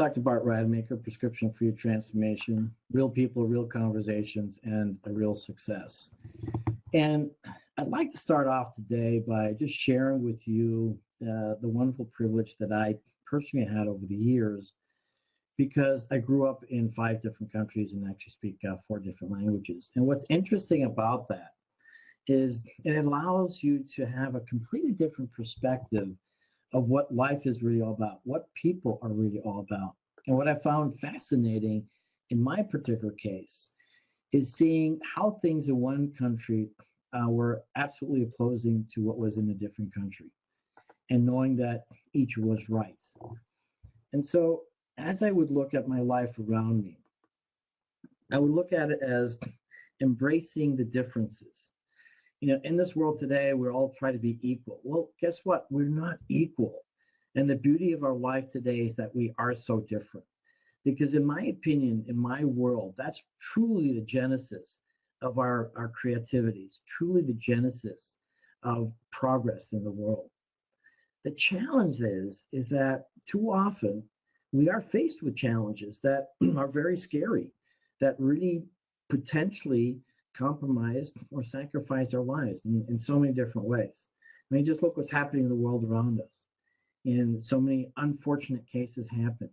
Dr. Bart Rademaker, Prescription for Your Transformation, Real People, Real Conversations, and a Real Success. And I'd like to start off today by just sharing with you the wonderful privilege that I personally had over the years, because I grew up in 5 different countries and actually speak 4 different languages. And what's interesting about that is it allows you to have a completely different perspective of what life is really all about, what people are really all about. And what I found fascinating in my particular case is seeing how things in one country were absolutely opposing to what was in a different country, and knowing that each was right. And so as I would look at my life around me, I would look at it as embracing the differences. In this world today, we're all trying to be equal. Well, guess what? We're not equal. And the beauty of our life today is that we are so different. Because in my opinion, in my world, that's truly the genesis of our creativity. It's truly the genesis of progress in the world. The challenge is that too often we are faced with challenges that are very scary, that really potentially compromise or sacrifice our lives in so many different ways. I mean, just look what's happening in the world around us. And so many unfortunate cases happen.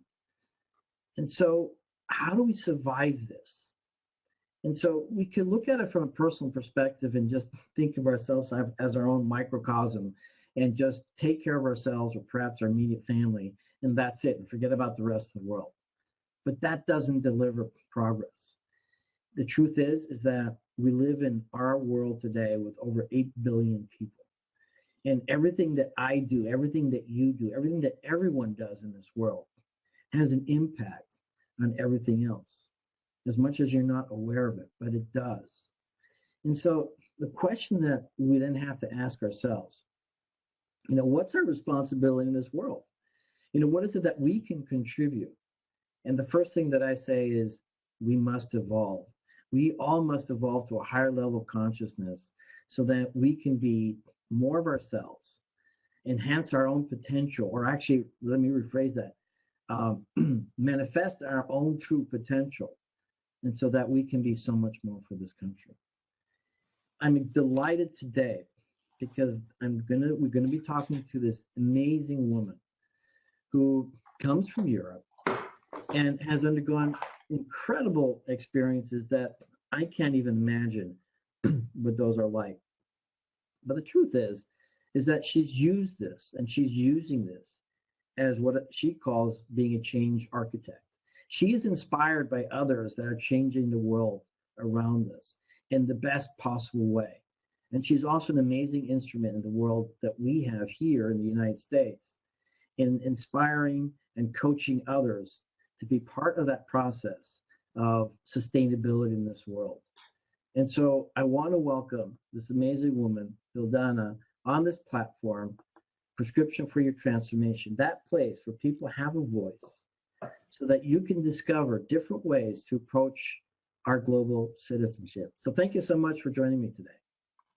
And so how do we survive this? And so we can look at it from a personal perspective and just think of ourselves as our own microcosm and just take care of ourselves or perhaps our immediate family, and that's it, and forget about the rest of the world. But that doesn't deliver progress. The truth is that we live in our world today with over 8 billion people. And everything that I do, everything that you do, everything that everyone does in this world has an impact on everything else, as much as you're not aware of it, but it does. And so the question that we then have to ask ourselves, what's our responsibility in this world? What is it that we can contribute? And the first thing that I say is we must evolve. We all must evolve to a higher level of consciousness so that we can be more of ourselves, enhance our own potential, or actually, let me rephrase that, manifest our own true potential, and so that we can be so much more for this country. I'm delighted today because we're gonna be talking to this amazing woman who comes from Europe and has undergone incredible experiences that I can't even imagine what those are like. But the truth is that she's used this, and she's using this as what she calls being a change architect. She is inspired by others that are changing the world around us in the best possible way. And she's also an amazing instrument in the world that we have here in the United States in inspiring and coaching others to be part of that process of sustainability in this world. And so I want to welcome this amazing woman, Vildana, on this platform, Prescription for Your Transformation, that place where people have a voice so that you can discover different ways to approach our global citizenship. So thank you so much for joining me today.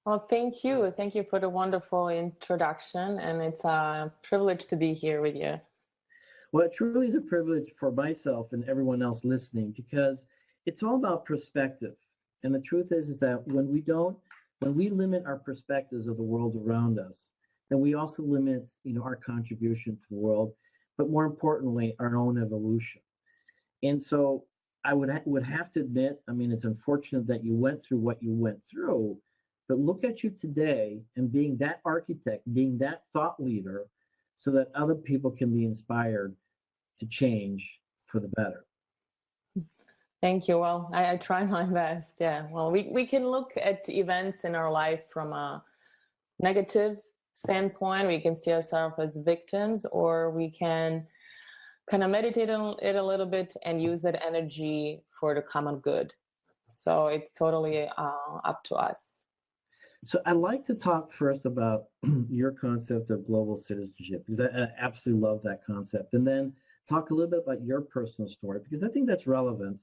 Well, thank you. Thank you for the wonderful introduction, and it's a privilege to be here with you. Well, it truly is a privilege for myself and everyone else listening, because it's all about perspective. And the truth is that when we limit our perspectives of the world around us, then we also limit, our contribution to the world, but more importantly, our own evolution. And so I would have to admit, it's unfortunate that you went through what you went through, but look at you today and being that architect, being that thought leader, so that other people can be inspired to change for the better. Thank you. Well, I try my best. Yeah. Well, we can look at events in our life from a negative standpoint. We can see ourselves as victims, or we can kind of meditate on it a little bit and use that energy for the common good. So it's totally up to us. So I'd like to talk first about your concept of global citizenship, because I absolutely love that concept. And then talk a little bit about your personal story, because I think that's relevant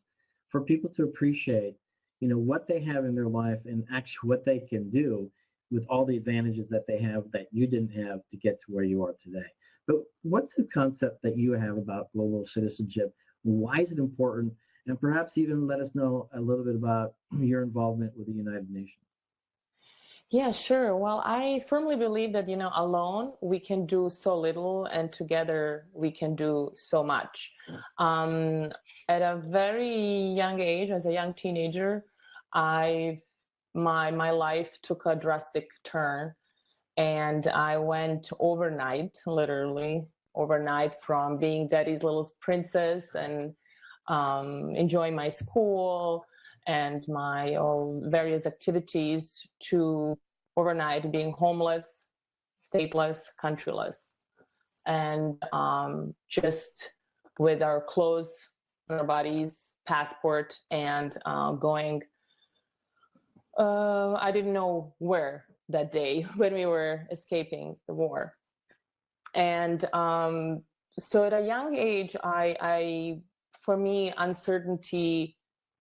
for people to appreciate, what they have in their life and actually what they can do with all the advantages that they have that you didn't have to get to where you are today. But what's the concept that you have about global citizenship? Why is it important? And perhaps even let us know a little bit about your involvement with the United Nations. Yeah, sure. Well, I firmly believe that, alone we can do so little, and together we can do so much. Um, at a very young age, as a young teenager, I my life took a drastic turn, and I went overnight, literally overnight, from being daddy's little princess and enjoying my school and my various activities to overnight being homeless, stateless, countryless, and just with our clothes on our bodies, passport, and going. I didn't know where that day when we were escaping the war. And so at a young age, for me, uncertainty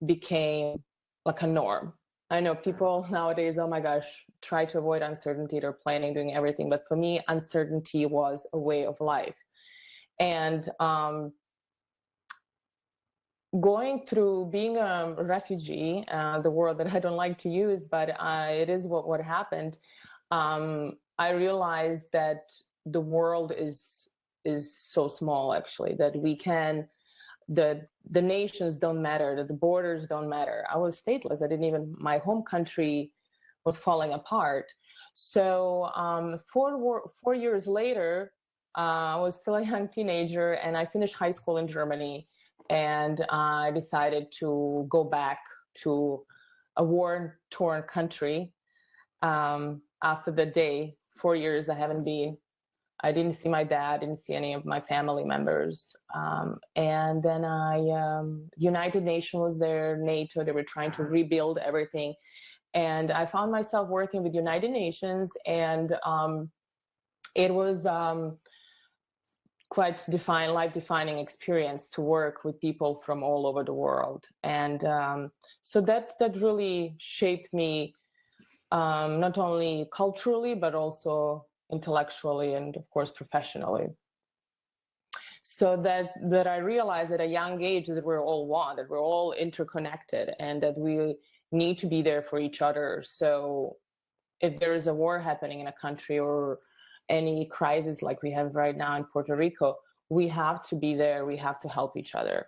became like a norm. I know people nowadays, oh my gosh, try to avoid uncertainty. They're planning, doing everything. But for me, uncertainty was a way of life. And going through being a refugee, the word that I don't like to use, but it is what happened. I realized that the world is so small, actually, that the nations don't matter, that the borders don't matter. I was stateless. My home country was falling apart. So 4 years later, I was still a young teenager, and I finished high school in Germany, and I decided to go back to a war-torn country. After the day, 4 years I didn't see my dad, didn't see any of my family members. And then United Nations was there, NATO, they were trying to rebuild everything. And I found myself working with United Nations, and it was quite life-defining experience to work with people from all over the world. And so that really shaped me, not only culturally, but also intellectually and, of course, professionally. So that I realized at a young age that we're all one, that we're all interconnected, and that we need to be there for each other. So if there is a war happening in a country, or any crisis like we have right now in Puerto Rico, we have to be there. We have to help each other.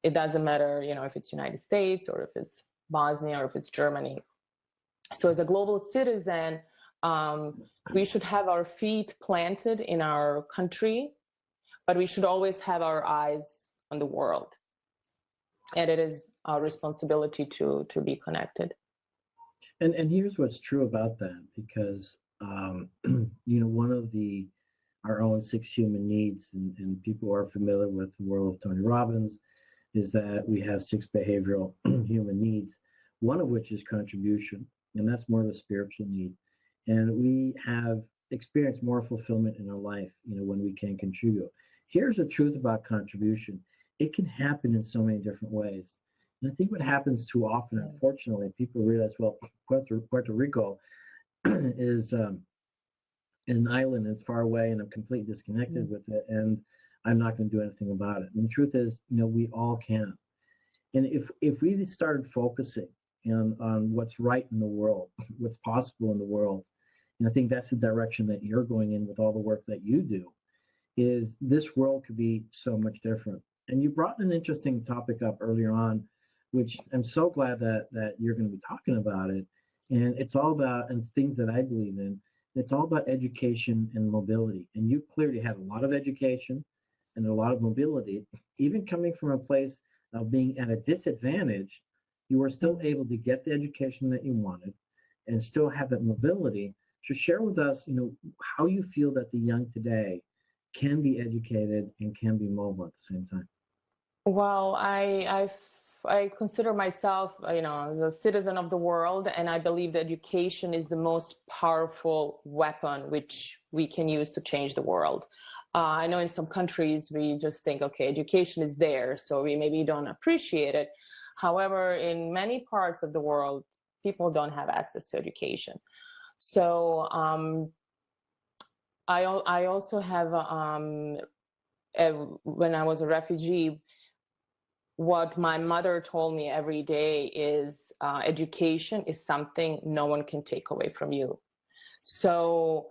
It doesn't matter, if it's United States, or if it's Bosnia, or if it's Germany. So as a global citizen, we should have our feet planted in our country, but we should always have our eyes on the world. And it is our responsibility to be connected. And here's what's true about that, because one of our own 6 human needs, and people are familiar with the world of Tony Robbins, is that we have 6 behavioral human needs, one of which is contribution, and that's more of a spiritual need. And we have experienced more fulfillment in our life, when we can contribute. Here's the truth about contribution. It can happen in so many different ways. And I think what happens too often, unfortunately, people realize, well, Puerto Rico is an island, it's far away, and I'm completely disconnected with it, and I'm not going to do anything about it. And the truth is, we all can. And if we started focusing on what's right in the world, what's possible in the world, and I think that's the direction that you're going in with all the work that you do, is this world could be so much different. And you brought an interesting topic up earlier on, which I'm so glad that you're going to be talking about it. And it's all about, and it's things that I believe in, it's all about education and mobility. And you clearly had a lot of education and a lot of mobility. Even coming from a place of being at a disadvantage, you were still able to get the education that you wanted and still have that mobility. So share with us, how you feel that the young today can be educated and can be mobile at the same time. Well, I consider myself, as a citizen of the world, and I believe that education is the most powerful weapon which we can use to change the world. I know in some countries we just think, okay, education is there, so we maybe don't appreciate it. However, in many parts of the world, people don't have access to education. So I also have when I was a refugee, what my mother told me every day is education is something no one can take away from you. So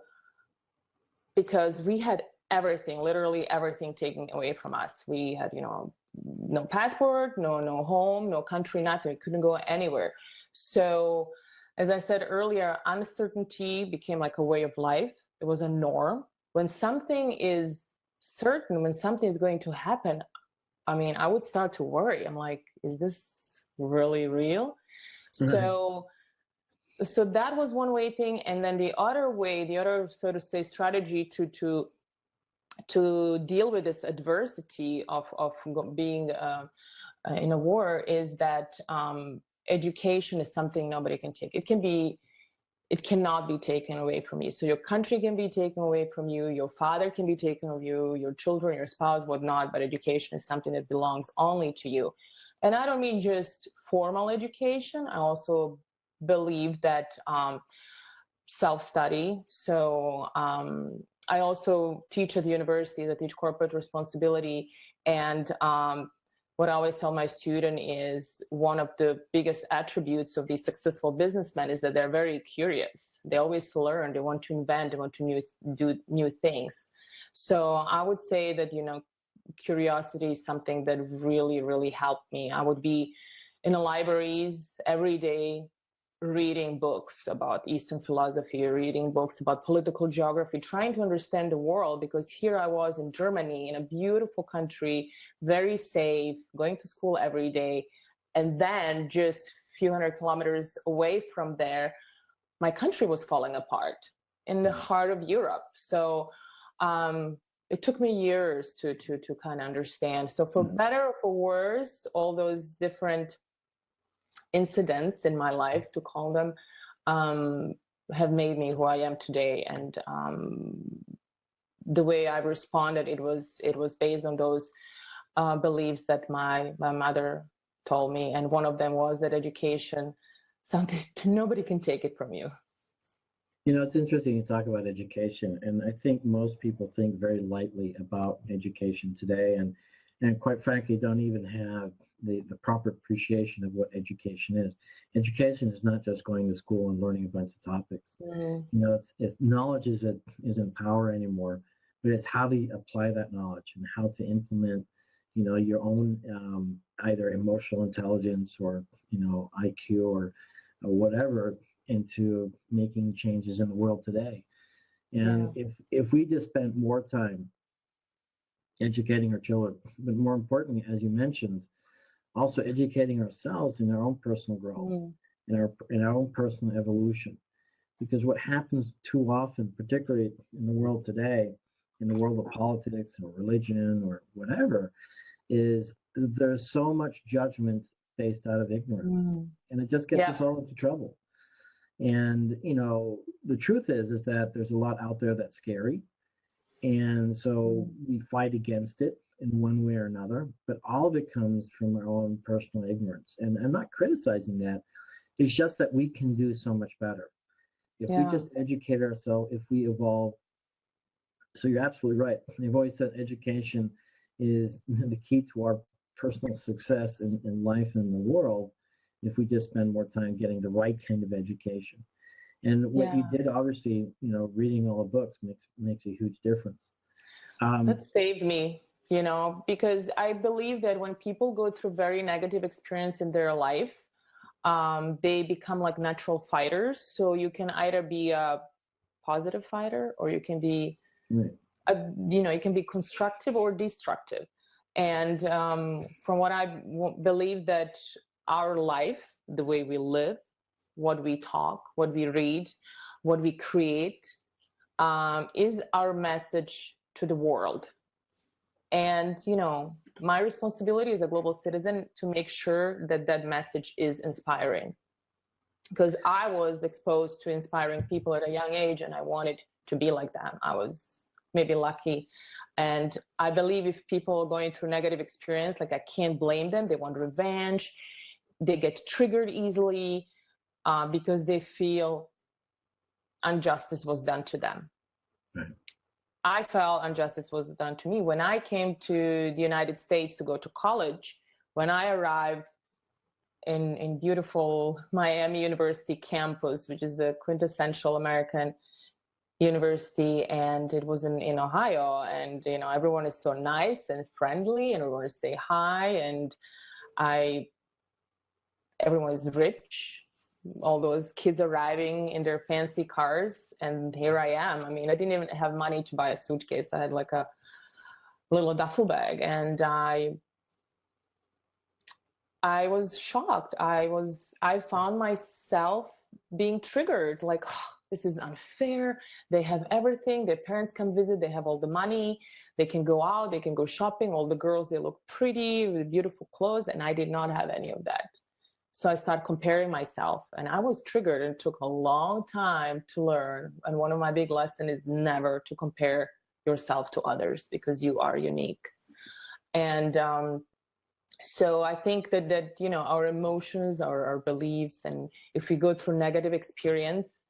because we had everything, literally everything taken away from us. We had, no passport, no home, no country, nothing. We couldn't go anywhere. So as I said earlier, uncertainty became like a way of life. It was a norm. When something is certain, when something is going to happen, I mean, I would start to worry. I'm like, is this really real? So that was one way thing. And then the other way, the other, so to say, strategy to deal with this adversity of being in a war is that education is something nobody can take. It cannot be taken away from you. So your country can be taken away from you, your father can be taken from you, your children, your spouse, whatnot, but education is something that belongs only to you. And I don't mean just formal education. I also believe that self-study. So I also teach at the university. I teach corporate responsibility, and what I always tell my student is one of the biggest attributes of these successful businessmen is that they're very curious. They always learn. They want to invent. They want to do new things. So I would say that, curiosity is something that really, really helped me. I would be in the libraries every day reading books about Eastern philosophy, reading books about political geography, trying to understand the world, because here I was in Germany, in a beautiful country, very safe, going to school every day. And then just a few hundred kilometers away from there, my country was falling apart in the heart of Europe. So it took me years to kind of understand. So for better or for worse, all those different incidents in my life, to call them, have made me who I am today. And the way I responded, it was based on those beliefs that my mother told me. And one of them was that education, something nobody can take it from you. It's interesting you talk about education, and I think most people think very lightly about education today, and quite frankly, don't even have the proper appreciation of what education is. Education is not just going to school and learning a bunch of topics. It's knowledge isn't power anymore, but it's how to apply that knowledge and how to implement, your own either emotional intelligence or, IQ or whatever into making changes in the world today. And if we just spent more time educating our children, but more importantly, as you mentioned, also educating ourselves in our own personal growth, in our own personal evolution. Because what happens too often, particularly in the world today, in the world of politics or religion or whatever, is there's so much judgment based out of ignorance, and it just gets us all into trouble. And the truth is that there's a lot out there that's scary, and so we fight against it in one way or another, but all of it comes from our own personal ignorance. And I'm not criticizing that. It's just that we can do so much better if we just educate ourselves, if we evolve. So you're absolutely right. I've always said education is the key to our personal success in life and in the world, if we just spend more time getting the right kind of education. And what you did, obviously, reading all the books makes a huge difference. That saved me, because I believe that when people go through very negative experience in their life, they become like natural fighters. So you can either be a positive fighter, or you can be, you can be constructive or destructive. And from what I believe, that our life, the way we live, what we talk, what we read, what we create, is our message to the world. And, my responsibility as a global citizen to make sure that that message is inspiring. Because I was exposed to inspiring people at a young age, and I wanted to be like them. I was maybe lucky. And I believe if people are going through negative experience, like, I can't blame them. They want revenge. They get triggered easily because they feel injustice was done to them. Right. I felt injustice was done to me. When I came to the United States to go to college, when I arrived in beautiful Miami University campus, which is the quintessential American university, and it was in Ohio, and everyone is so nice and friendly, and everyone say hi, and everyone is rich, all those kids arriving in their fancy cars, and here I am. I mean, I didn't even have money to buy a suitcase. I had like a little duffel bag, and I was shocked. I found myself being triggered, like, oh, this is unfair. They have everything. Their parents come visit. They have all the money. They can go out. They can go shopping. All the girls, they look pretty with beautiful clothes, and I did not have any of that. So I started comparing myself, and I was triggered, and it took a long time to learn. And one of my big lessons is never to compare yourself to others, because you are unique. And so I think that our emotions, our beliefs, and if we go through negative experience,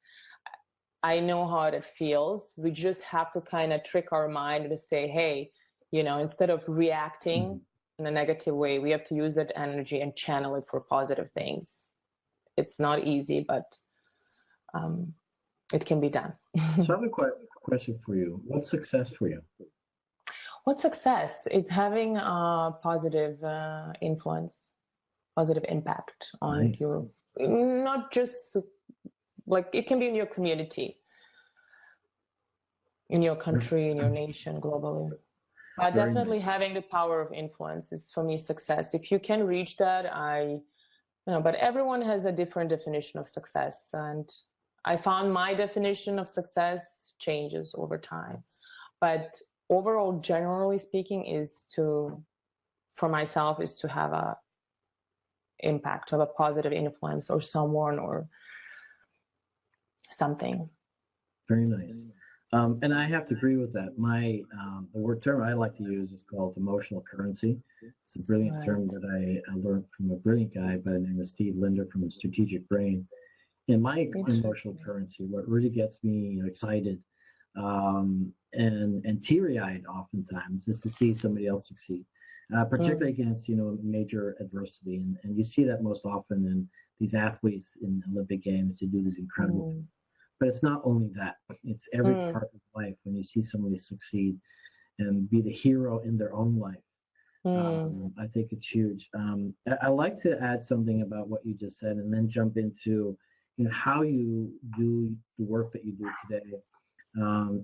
I know how it feels. We just have to kind of trick our mind to say, hey, instead of reacting in a negative way, we have to use that energy and channel it for positive things. It's not easy, but it can be done. So I have a question for you. What's success for you? What's success? It's having a positive influence, positive impact on your, not just like, it can be in your community, in your country, in your nation, globally. But definitely having the power of influence is, for me, success. If you can reach that, but everyone has a different definition of success. And I found my definition of success changes over time. But overall, generally speaking, for myself, is to have a impact, to have a positive influence or someone or something. Very nice. And I have to agree with that. The term I like to use is called emotional currency. It's a brilliant term that I learned from a brilliant guy by the name of Steve Linder from Strategic Brain. And my emotional currency, what really gets me excited and teary-eyed oftentimes, is to see somebody else succeed, particularly against major adversity. And you see that most often in these athletes in Olympic Games who do these incredible things. But it's not only that. It's every part of life when you see somebody succeed and be the hero in their own life. I think it's huge. I like to add something about what you just said and then jump into how you do the work that you do today.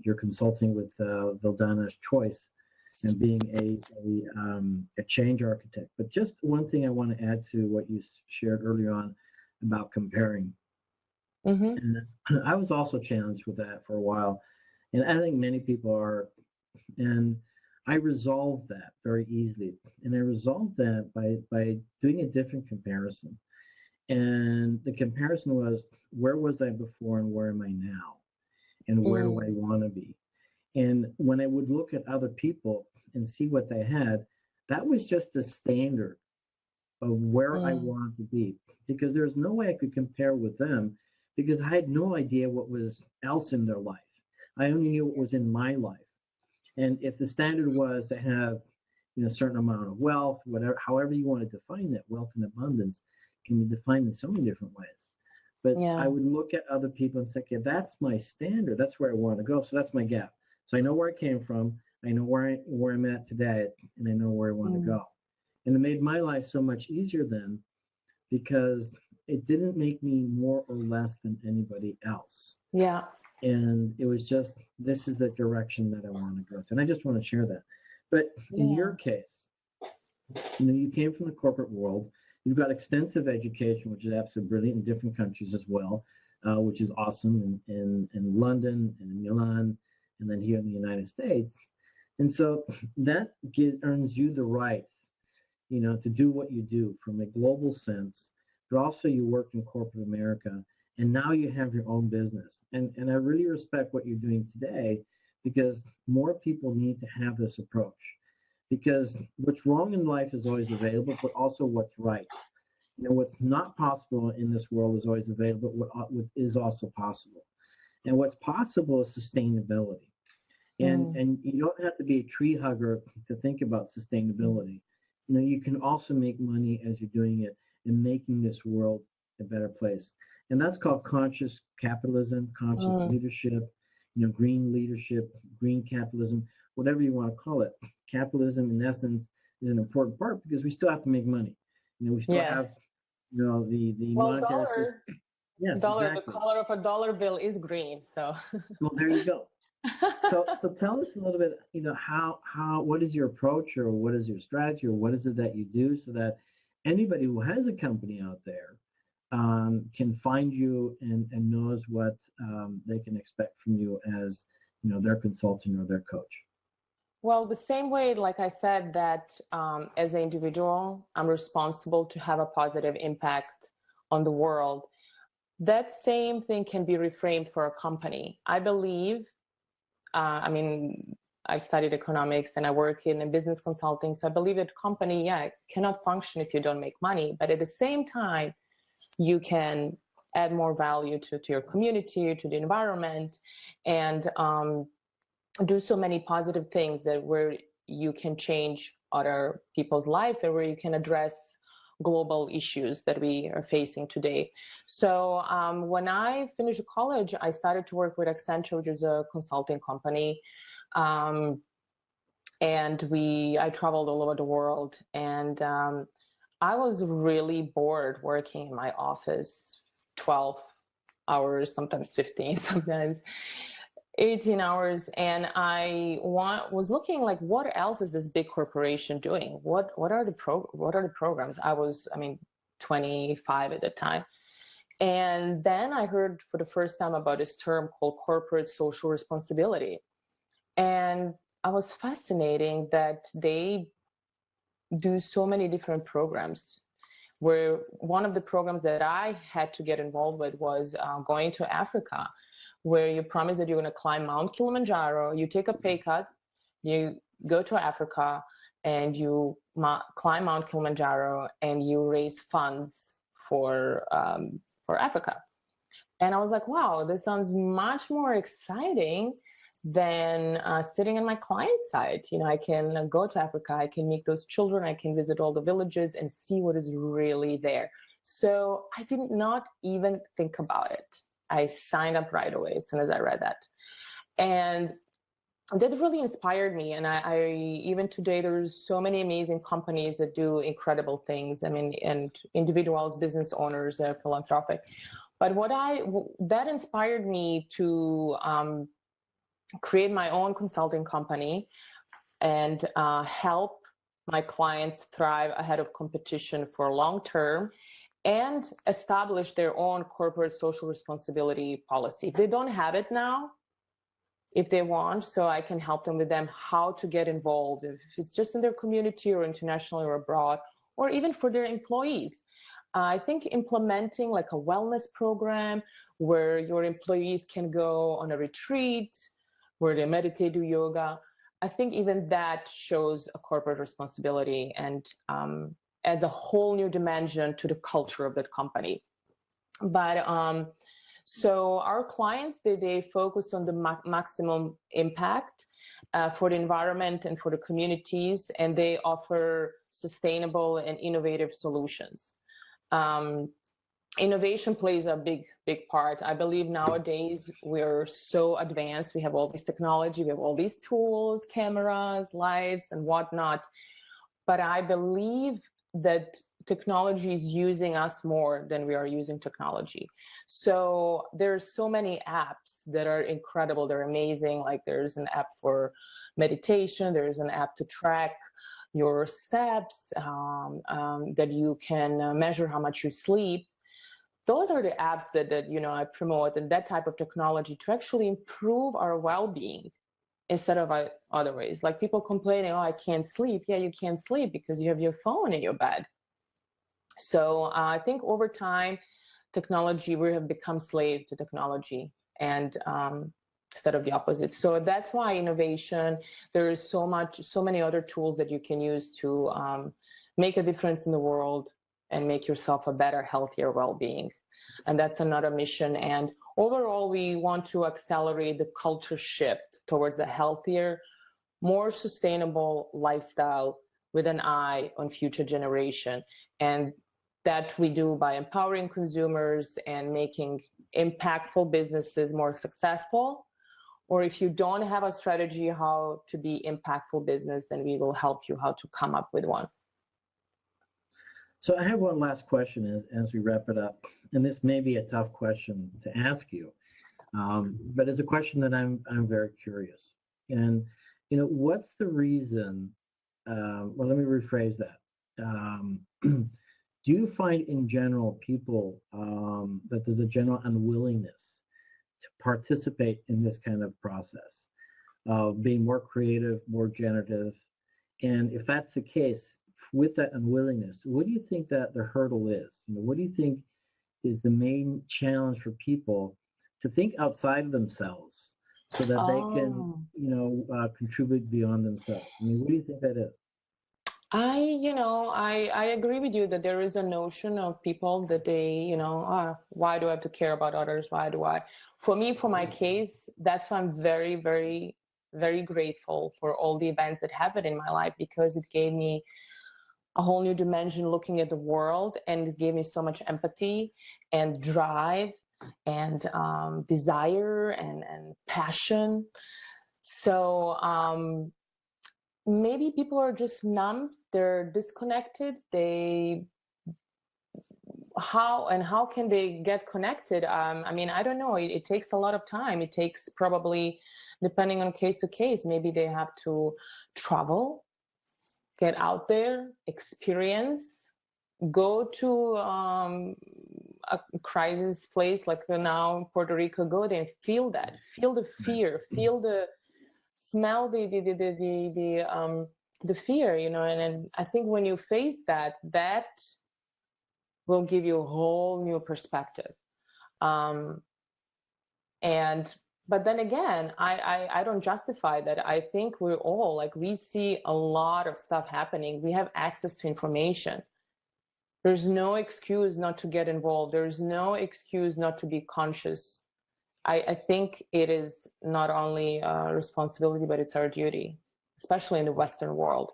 You're consulting with Vildana's Choice and being a change architect. But just one thing I want to add to what you shared earlier on about comparing. And I was also challenged with that for a while, and I think many people are. And I resolved that very easily, and I resolved that by doing a different comparison. And the comparison was, where was I before and where am I now, and where do I want to be? And when I would look at other people and see what they had, that was just a standard of where I wanted to be, because there's no way I could compare with them, because I had no idea what was else in their life. I only knew what was in my life. And if the standard was to have a certain amount of wealth, whatever, however you want to define that, wealth and abundance can be defined in so many different ways. But I would look at other people and say, okay, that's my standard. That's where I want to go. So that's my gap. So I know where I came from. I know where I'm at today, and I know where I want to go. And it made my life so much easier then, because it didn't make me more or less than anybody else. Yeah. And it was just, this is the direction that I want to go to. And I just want to share that. But in your case, you came from the corporate world. You've got extensive education, which is absolutely brilliant, in different countries as well, which is awesome, in London and in Milan, and then here in the United States. And so that earns you the right, to do what you do from a global sense. But also you worked in corporate America, and now you have your own business. And I really respect what you're doing today, because more people need to have this approach. Because what's wrong in life is always available, but also what's right. What's not possible in this world is always available, but what is also possible. And what's possible is sustainability. And you don't have to be a tree hugger to think about sustainability. You know, you can also make money as you're doing it and making this world a better place. And that's called conscious capitalism, conscious leadership, you know, green leadership, green capitalism, whatever you want to call it. Capitalism, in essence, is an important part because we still have to make money. You know, we still have, you know, the monetary system. Yes, dollar, exactly. The color of a dollar bill is green. So. Well, there you go. So tell us a little bit, you know, what is your approach or what is your strategy or what is it that you do so that anybody who has a company out there can find you and knows what they can expect from you as, you know, their consultant or their coach. Well, the same way, like I said, that as an individual, I'm responsible to have a positive impact on the world. That same thing can be reframed for a company. I believe, I mean, I studied economics and I work in business consulting. So I believe that company, cannot function if you don't make money. But at the same time, you can add more value to your community, to the environment, and do so many positive things that where you can change other people's life and where you can address global issues that we are facing today. So when I finished college, I started to work with Accenture, which is a consulting company. And I traveled all over the world, and I was really bored working in my office 12 hours, sometimes 15, sometimes 18 hours. And I was looking like, what else is this big corporation doing? What are the programs? I was 25 at the time. And then I heard for the first time about this term called corporate social responsibility. And I was fascinated that they do so many different programs, where one of the programs that I had to get involved with was going to Africa, where you promise that you're going to climb Mount Kilimanjaro, you take a pay cut, you go to Africa, and you climb Mount Kilimanjaro, and you raise funds for Africa. And I was like, wow, this sounds much more exciting than sitting on my client side. You know, I can go to Africa, I can meet those children, I can visit all the villages and see what is really there. So I did not even think about it. I signed up right away as soon as I read that. And that really inspired me. And I even today, there's so many amazing companies that do incredible things. I mean, and individuals, business owners, philanthropic. But that inspired me to create my own consulting company and help my clients thrive ahead of competition for long term and establish their own corporate social responsibility policy. If they don't have it now, if they want, so I can help them with them how to get involved, if it's just in their community or internationally or abroad, or even for their employees. I think implementing like a wellness program where your employees can go on a retreat, where they meditate, do yoga, I think even that shows a corporate responsibility and adds a whole new dimension to the culture of that company. But so our clients, they focus on the maximum impact for the environment and for the communities, and they offer sustainable and innovative solutions. Innovation plays a big part. I believe nowadays we're so advanced. We have all this technology, we have all these tools, cameras, lights, and whatnot. But I believe that technology is using us more than we are using technology. So there's so many apps that are incredible. They're amazing. Like there's an app for meditation. There's an app to track your steps, that you can measure how much you sleep. Those are the apps that I promote, and that type of technology to actually improve our well-being instead of other ways. Like people complaining, oh, I can't sleep. Yeah, you can't sleep because you have your phone in your bed. So I think over time, we have become slave to technology, and instead of the opposite. So that's why innovation, there is so many other tools that you can use to make a difference in the world and make yourself a better, healthier well-being. And that's another mission. And overall, we want to accelerate the culture shift towards a healthier, more sustainable lifestyle with an eye on future generation. And that we do by empowering consumers and making impactful businesses more successful. Or if you don't have a strategy how to be impactful business, then we will help you how to come up with one. So I have one last question as we wrap it up, and this may be a tough question to ask you, but it's a question that I'm very curious. And what's the reason? Well, let me rephrase that. Do you find in general people that there's a general unwillingness to participate in this kind of process of being more creative, more generative? And if that's the case, with that unwillingness, what do you think that the hurdle is? What do you think is the main challenge for people to think outside of themselves so that they can, contribute beyond themselves? I mean, what do you think that is? I agree with you that there is a notion of people that they, why do I have to care about others? Why do I? For me, for my case, that's why I'm very, very, very grateful for all the events that happened in my life, because it gave me a whole new dimension looking at the world, and it gave me so much empathy and drive and desire and passion. So maybe people are just numb, they're disconnected. How can they get connected? I don't know. It takes a lot of time. It takes probably, depending on case to case, maybe they have to travel, get out there, experience, go to a crisis place like now Puerto Rico, go there and feel that, feel the fear, feel the smell, the fear, and I think when you face that will give you a whole new perspective. But then again, I don't justify that. I think we're all we see a lot of stuff happening. We have access to information. There's no excuse not to get involved. There's no excuse not to be conscious. I think it is not only a responsibility, but it's our duty, especially in the Western world.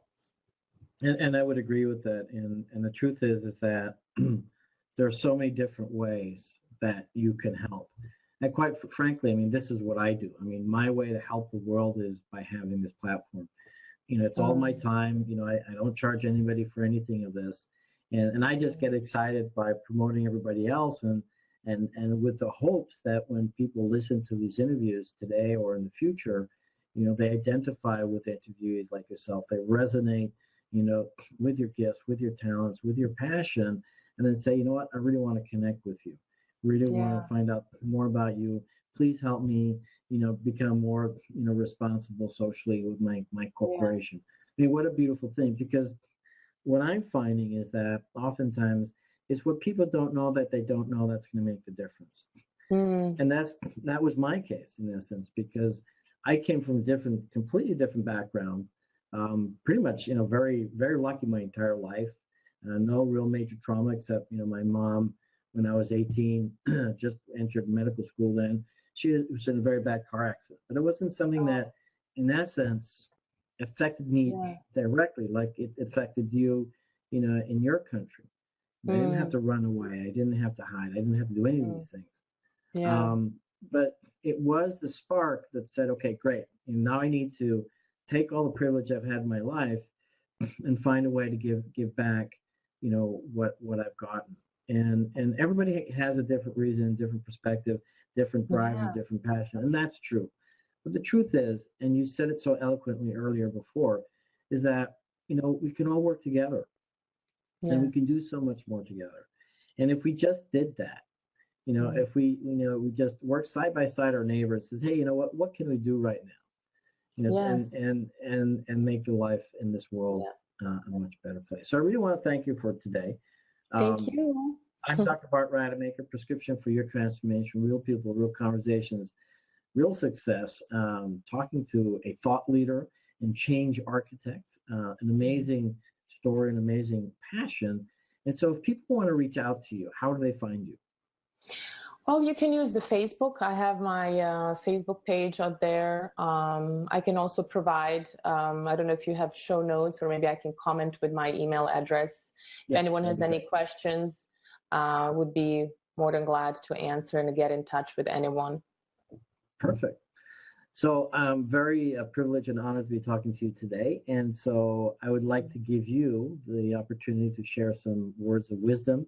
And I would agree with that. And the truth is that there are so many different ways that you can help. And quite frankly, this is what I do. My way to help the world is by having this platform. It's all my time. I don't charge anybody for anything of this. And I just get excited by promoting everybody else and with the hopes that when people listen to these interviews today or in the future, they identify with interviewees like yourself. They resonate, with your gifts, with your talents, with your passion, and then say, what, I really want to connect with you. Really want to find out more about you. Please help me, become more, responsible socially with my corporation. What a beautiful thing, because what I'm finding is that oftentimes it's what people don't know that they don't know that's going to make the difference. And that was my case in essence, because I came from a completely different background. Pretty much, very, very lucky my entire life. No real major trauma except, my mom, when I was 18, just entered medical school then. She was in a very bad car accident. But it wasn't something that, in essence, affected me directly like it affected you, in your country. I didn't have to run away. I didn't have to hide. I didn't have to do any of these things. But it was the spark that said, okay, great. Now I need to take all the privilege I've had in my life and find a way to give back, what I've gotten. And everybody has a different reason, different perspective, different drive, and different passion. And that's true. But the truth is, and you said it so eloquently earlier before, is that, we can all work together. And we can do so much more together. And if we just did that, if we just work side by side our neighbors, says, hey, what can we do right now? And make the life in this world a much better place. So I really want to thank you for today. Thank you. I'm Dr. Bart Rademaker, Prescription for Your Transformation, Real People, Real Conversations, Real Success, talking to a thought leader and change architect, an amazing story, an amazing passion. And so if people want to reach out to you, how do they find you? Well, you can use the Facebook. I have my Facebook page out there. I can also provide, I don't know if you have show notes, or maybe I can comment with my email address. If Yeah, anyone has that'd be any great. questions, would be more than glad to answer and get in touch with anyone. Perfect. So I'm very privileged and honored to be talking to you today. And so I would like to give you the opportunity to share some words of wisdom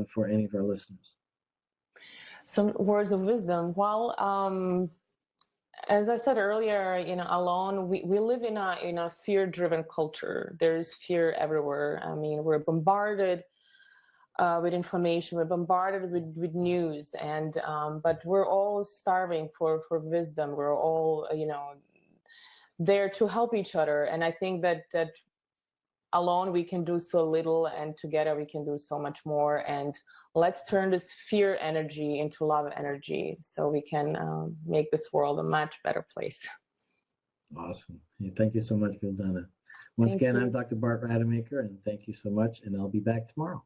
for any of our listeners. Some words of wisdom. Well, as I said earlier, alone, we live in a fear-driven culture. There's fear everywhere. I mean, we're bombarded with information, we're bombarded with news, and but we're all starving for wisdom. We're all, there to help each other. And I think that alone we can do so little, and together we can do so much more. And let's turn this fear energy into love energy, so we can make this world a much better place. Awesome. Yeah, thank you so much, Vildana. Once Thank again, you. I'm Dr. Bart Rademaker, and thank you so much, and I'll be back tomorrow.